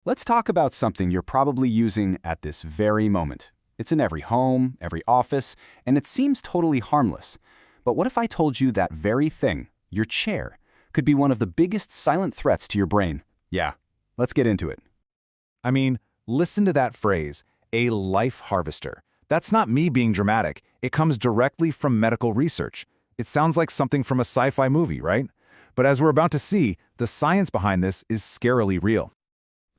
Let's talk about something you're probably using at this very moment. It's in every home, every office, and it seems totally harmless. But what if I told you that very thing, your chair, could be one of the biggest silent threats to your brain? Yeah, let's get into it. I mean, listen to that phrase, a life harvester. That's not me being dramatic. It comes directly from medical research. It sounds like something from a sci-fi movie, right? But as we're about to see, the science behind this is scarily real.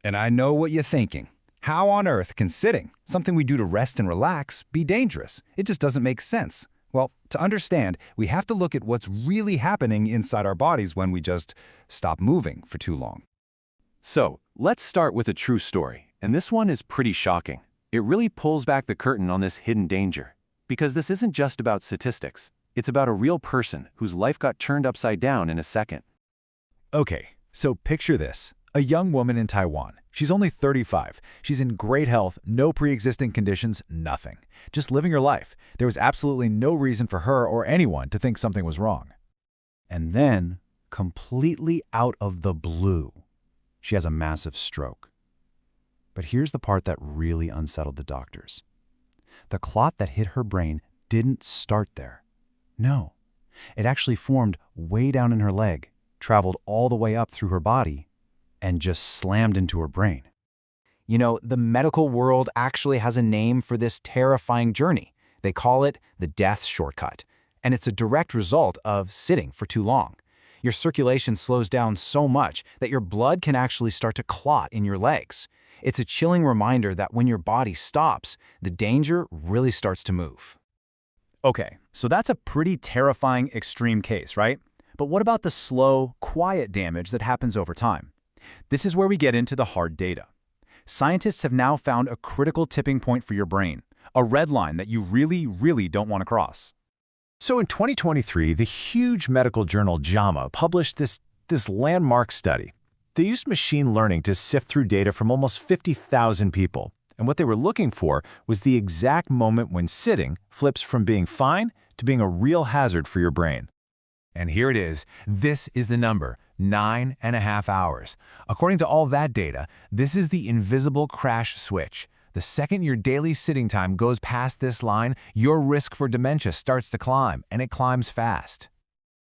And I know what you're thinking. How on earth can sitting, something we do to rest and relax, be dangerous? It just doesn't make sense. Well, to understand, we have to look at what's really happening inside our bodies when we just stop moving for too long. So, let's start with a true story, and this one is pretty shocking. It really pulls back the curtain on this hidden danger. Because this isn't just about statistics. It's about a real person whose life got turned upside down in a second. Okay, so picture this. A young woman in Taiwan. She's only 35. She's in great health, no pre-existing conditions, nothing. Just living her life. There was absolutely no reason for her or anyone to think something was wrong. And then, completely out of the blue, she has a massive stroke. But here's the part that really unsettled the doctors. The clot that hit her brain didn't start there. No, it actually formed way down in her leg, traveled all the way up through her body, and just slammed into her brain. You know, the medical world actually has a name for this terrifying journey. They call it the death shortcut, and it's a direct result of sitting for too long. Your circulation slows down so much that your blood can actually start to clot in your legs. It's a chilling reminder that when your body stops, the danger really starts to move. Okay, so that's a pretty terrifying extreme case, right? But what about the slow, quiet damage that happens over time? This is where we get into the hard data. Scientists have now found a critical tipping point for your brain, a red line that you really don't want to cross. So in 2023, the huge medical journal JAMA published this landmark study. They used machine learning to sift through data from almost 50,000 people, and what they were looking for was the exact moment when sitting flips from being fine to being a real hazard for your brain. And here it is. This is the number, 9.5 hours. According to all that data, this is the invisible crash switch. The second your daily sitting time goes past this line, your risk for dementia starts to climb, and it climbs fast.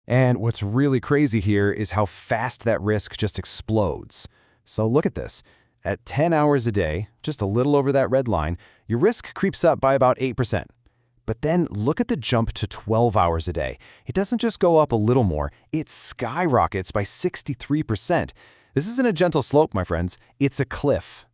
And what's really crazy here is how fast that risk just explodes. So look at this. At 10 hours a day, just a little over that red line, your risk creeps up by about 8%. But then look at the jump to 12 hours a day. It doesn't just go up a little more, it skyrockets by 63%. This isn't a gentle slope, my friends, it's a cliff.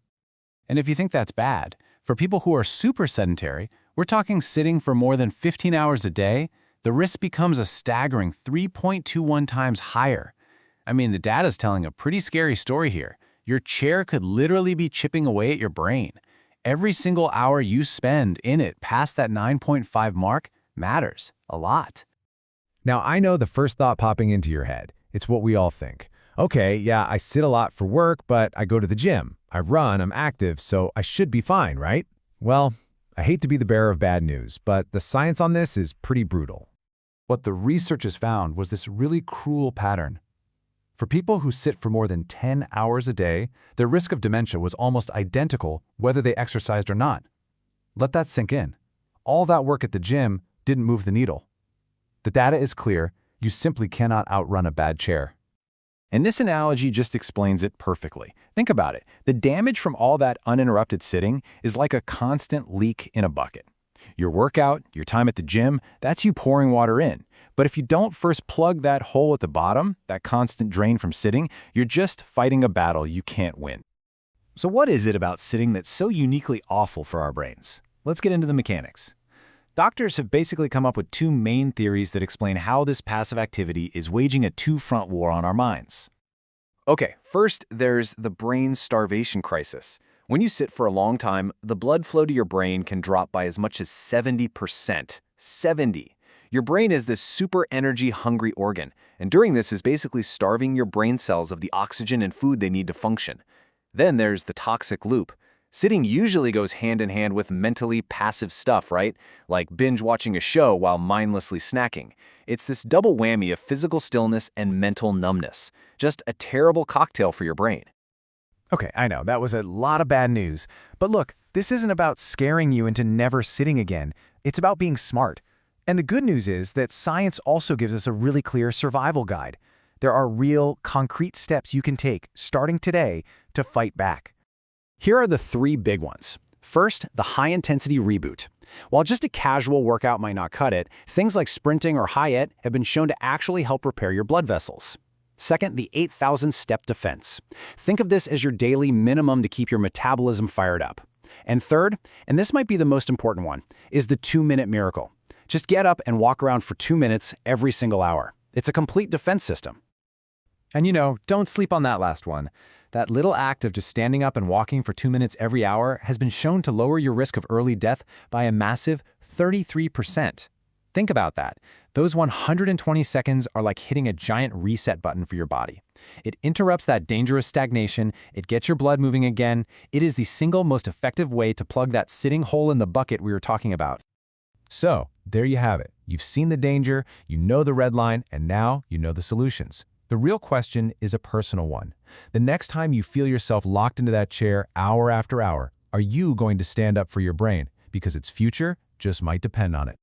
And if you think that's bad, for people who are super sedentary, we're talking sitting for more than 15 hours a day, the risk becomes a staggering 3.21 times higher. I mean, the data's telling a pretty scary story here. Your chair could literally be chipping away at your brain. Every single hour you spend in it past that 9.5 mark matters a lot. Now, I know the first thought popping into your head. It's what we all think. Okay, yeah, I sit a lot for work, but I go to the gym. I run, I'm active, so I should be fine, right? Well, I hate to be the bearer of bad news, but the science on this is pretty brutal. What the researchers found was this really cruel pattern. For people who sit for more than 10 hours a day, their risk of dementia was almost identical whether they exercised or not. Let that sink in. All that work at the gym didn't move the needle. The data is clear. You simply cannot outrun a bad chair. And this analogy just explains it perfectly. Think about it. The damage from all that uninterrupted sitting is like a constant leak in a bucket. Your workout, your time at the gym, that's you pouring water in. But if you don't first plug that hole at the bottom, that constant drain from sitting, you're just fighting a battle you can't win. So what is it about sitting that's so uniquely awful for our brains? Let's get into the mechanics. Doctors have basically come up with two main theories that explain how this passive activity is waging a two-front war on our minds. Okay, first there's the brain starvation crisis. When you sit for a long time, the blood flow to your brain can drop by as much as 70%. 70! Your brain is this super energy-hungry organ, and during this is basically starving your brain cells of the oxygen and food they need to function. Then there's the toxic loop. Sitting usually goes hand in hand with mentally passive stuff, right? Like binge-watching a show while mindlessly snacking. It's this double whammy of physical stillness and mental numbness. Just a terrible cocktail for your brain. Okay, I know, that was a lot of bad news. But look, this isn't about scaring you into never sitting again. It's about being smart. And the good news is that science also gives us a really clear survival guide. There are real, concrete steps you can take, starting today, to fight back. Here are the 3 big ones. First, the high-intensity reboot. While just a casual workout might not cut it, things like sprinting or HIIT have been shown to actually help repair your blood vessels. Second, the 8,000-step defense. Think of this as your daily minimum to keep your metabolism fired up. And third, and this might be the most important one, is the 2-minute miracle. Just get up and walk around for 2 minutes every single hour. It's a complete defense system. And don't sleep on that last one. That little act of just standing up and walking for 2 minutes every hour has been shown to lower your risk of early death by a massive 33%. Think about that. Those 120 seconds are like hitting a giant reset button for your body. It interrupts that dangerous stagnation, it gets your blood moving again. It is the single most effective way to plug that sitting hole in the bucket we were talking about. So, there you have it. You've seen the danger, you know the red line, and now you know the solutions. The real question is a personal one. The next time you feel yourself locked into that chair hour after hour, are you going to stand up for your brain? Because its future just might depend on it.